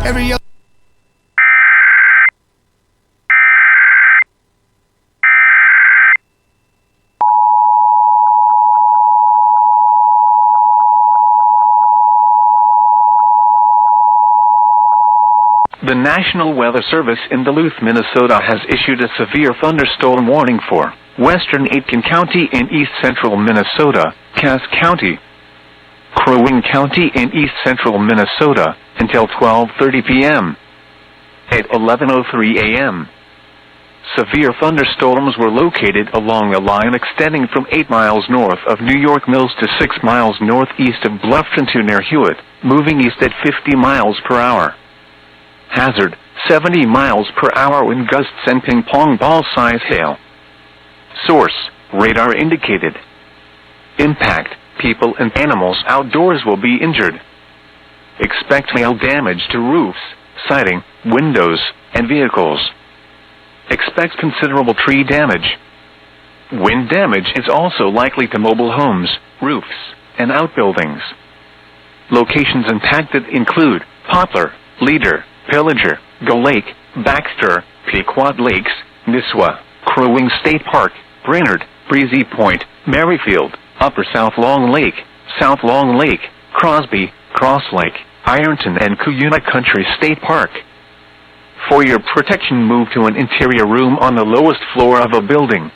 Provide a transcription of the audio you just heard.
Every other The National Weather Service in Duluth, Minnesota has issued a severe thunderstorm warning for western Aitkin County in east-central Minnesota, Cass County, Crow Wing County in east-central Minnesota, until 12:30 p.m. At 11:03 a.m., severe thunderstorms were located along a line extending from 8 miles north of New York Mills to 6 miles northeast of Bluffton to near Hewitt, moving east at 50 miles per hour. Hazard, 70 miles per hour wind gusts and ping-pong ball-size hail. Source, radar indicated. Impact, people and animals outdoors will be injured. Expect hail damage to roofs, siding, windows, and vehicles. Expect considerable tree damage. Wind damage is also likely to mobile homes, roofs, and outbuildings. Locations impacted include Poplar, Leader, Pillager, Gull Lake, Baxter, Pequot Lakes, Nisswa, Crow Wing State Park, Brainerd, Breezy Point, Merrifield, Upper South Long Lake, Crosby, Cross Lake, Ironton, and Cuyuna Country State Park. For your protection, move to an interior room on the lowest floor of a building.